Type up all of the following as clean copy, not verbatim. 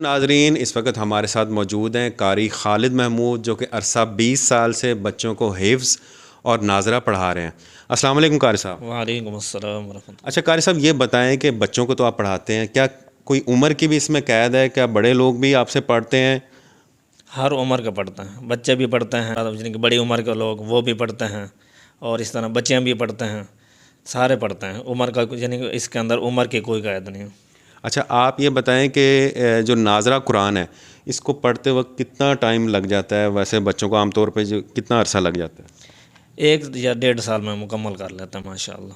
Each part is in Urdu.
ناظرین، اس وقت ہمارے ساتھ موجود ہیں قاری خالد محمود، جو کہ عرصہ 20 سال سے بچوں کو حفظ اور ناظرہ پڑھا رہے ہیں۔ السلام علیکم قاری صاحب۔ وعلیکم السلام ورحمۃ اللہ۔ اچھا قاری صاحب، یہ بتائیں کہ بچوں کو تو آپ پڑھاتے ہیں، کیا کوئی عمر کی بھی اس میں قید ہے؟ کیا بڑے لوگ بھی آپ سے پڑھتے ہیں؟ ہر عمر کے پڑھتے ہیں، بچے بھی پڑھتے ہیں، یعنی کہ بڑی عمر کے لوگ وہ بھی پڑھتے ہیں، اور اس طرح بچے بھی پڑھتے ہیں، سارے پڑھتے ہیں۔ عمر کا یعنی کہ اس کے اندر عمر کی کوئی قید نہیں ہے۔ اچھا آپ یہ بتائیں کہ جو ناظرہ قرآن ہے، اس کو پڑھتے وقت کتنا ٹائم لگ جاتا ہے؟ ویسے بچوں کو عام طور پہ کتنا عرصہ لگ جاتا ہے؟ 1 یا 1.5 سال میں مکمل کر لیتے ہیں ماشاء اللہ۔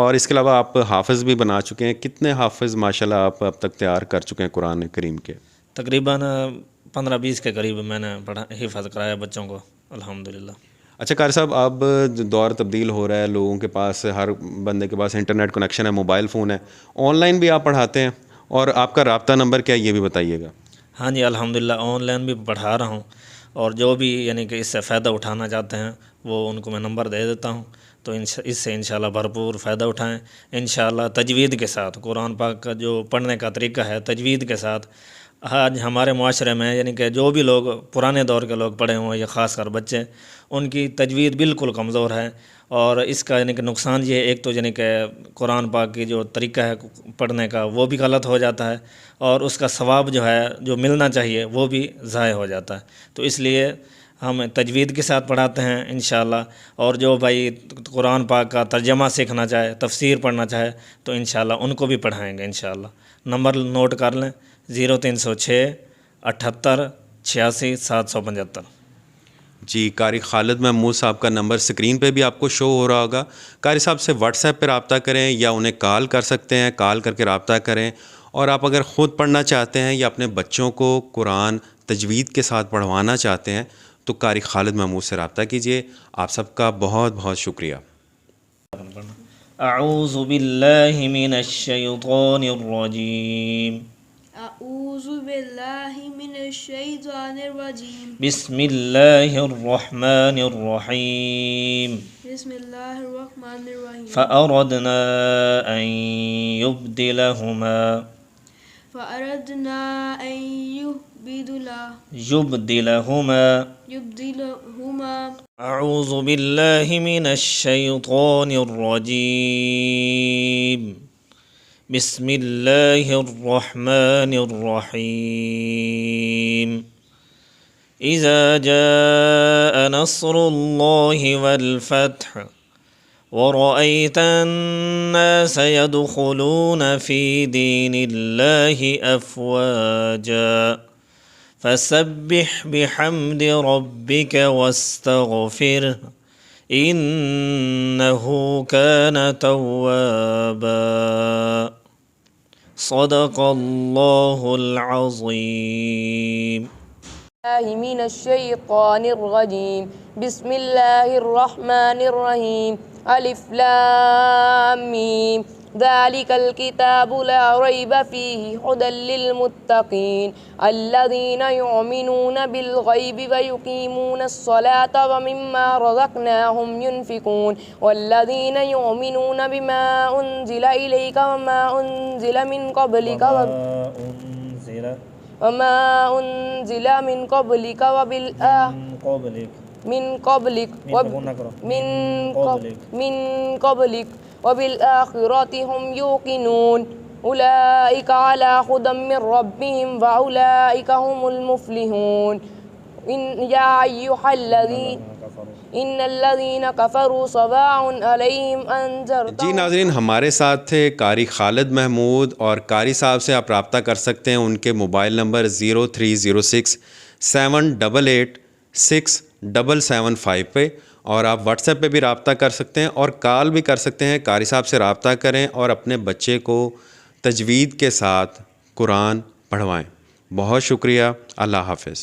اور اس کے علاوہ آپ حافظ بھی بنا چکے ہیں، کتنے حافظ ماشاءاللہ آپ اب تک تیار کر چکے ہیں قرآن کریم کے؟ تقریباً 15-20 کے قریب میں نے حفظ کرایا بچوں کو الحمدللہ۔ اچھا قاری صاحب، اب دور تبدیل ہو رہا ہے، لوگوں کے پاس، ہر بندے کے پاس انٹرنیٹ کنیکشن ہے، موبائل فون ہے، آن لائن بھی آپ پڑھاتے ہیں، اور آپ کا رابطہ نمبر کیا ہے یہ بھی بتائیے گا۔ ہاں جی الحمدللہ، آن لائن بھی پڑھا رہا ہوں، اور جو بھی یعنی کہ اس سے فائدہ اٹھانا چاہتے ہیں وہ ان کو میں نمبر دے دیتا ہوں، تو اس سے انشاءاللہ بھرپور فائدہ اٹھائیں انشاءاللہ، تجوید کے ساتھ۔ قرآن پاک کا جو پڑھنے کا طریقہ ہے تجوید کے ساتھ، آج ہمارے معاشرے میں یعنی کہ جو بھی لوگ پرانے دور کے لوگ پڑھے ہوں یا خاص کر بچے، ان کی تجوید بالکل کمزور ہے، اور اس کا یعنی کہ نقصان یہ ہے، ایک تو یعنی کہ قرآن پاک کی جو طریقہ ہے پڑھنے کا وہ بھی غلط ہو جاتا ہے، اور اس کا ثواب جو ہے جو ملنا چاہیے وہ بھی ضائع ہو جاتا ہے۔ تو اس لیے ہم تجوید کے ساتھ پڑھاتے ہیں انشاءاللہ، اور جو بھائی قرآن پاک کا ترجمہ سیکھنا چاہے، تفسیر پڑھنا چاہے، تو انشاءاللہ ان کو بھی پڑھائیں گے انشاءاللہ۔ نمبر نوٹ کر لیں: 0306 78 86 775۔ جی، قاری خالد محمود صاحب کا نمبر سکرین پہ بھی آپ کو شو ہو رہا ہوگا۔ قاری صاحب سے واٹس ایپ پہ رابطہ کریں، یا انہیں کال کر سکتے ہیں، کال کر کے رابطہ کریں، اور آپ اگر خود پڑھنا چاہتے ہیں یا اپنے بچوں کو قرآن تجوید کے ساتھ پڑھوانا چاہتے ہیں تو قاری خالد محمود سے رابطہ کیجیے۔ آپ سب کا بہت بہت شکریہ۔ اعوذ باللہ من الشیطان الرجیم، اعوذ باللہ من الشیطان الرجیم، بسم اللہ الرحمن الرحیم، بسم اللہ الرحمن الرحیم، فأردنا ان یبدلہما یبدلہما اعوذ باللہ من الشیطان الرجیم، بسم اللہ الرحمن الرحیم، اذا جاء نصر اللہ والفتح ورأيت الناس يدخلون في دين الله أفواجا فسبح بحمد ربك واستغفره إنه كان توابا، صدق الله العظيم۔ من الشيطان الرجيم، بسم الله الرحمن الرحيم، الف لام ميم، ذلك الكتاب لا ريب فيه هدى للمتقين الذين يؤمنون بالغيب ويقيمون الصلاة ومما رزقناهم ينفقون والذين يؤمنون بما أنزل إليك وما أنزل من قبلك وبالآخرة هم يوقنون أولئك على هدى من ربهم وأولئك هم المفلحون يا أيها الذين ان الذين كفروا سواء عليهم انذرتهم۔ جی ناظرین، ہمارے ساتھ تھے قاری خالد محمود، اور قاری صاحب سے آپ رابطہ کر سکتے ہیں ان کے موبائل نمبر 0306 788 6775 پہ، اور آپ واٹس ایپ پہ بھی رابطہ کر سکتے ہیں، اور کال بھی کر سکتے ہیں۔ قاری صاحب سے رابطہ کریں اور اپنے بچے کو تجوید کے ساتھ قرآن پڑھوائیں۔ بہت شکریہ، اللہ حافظ۔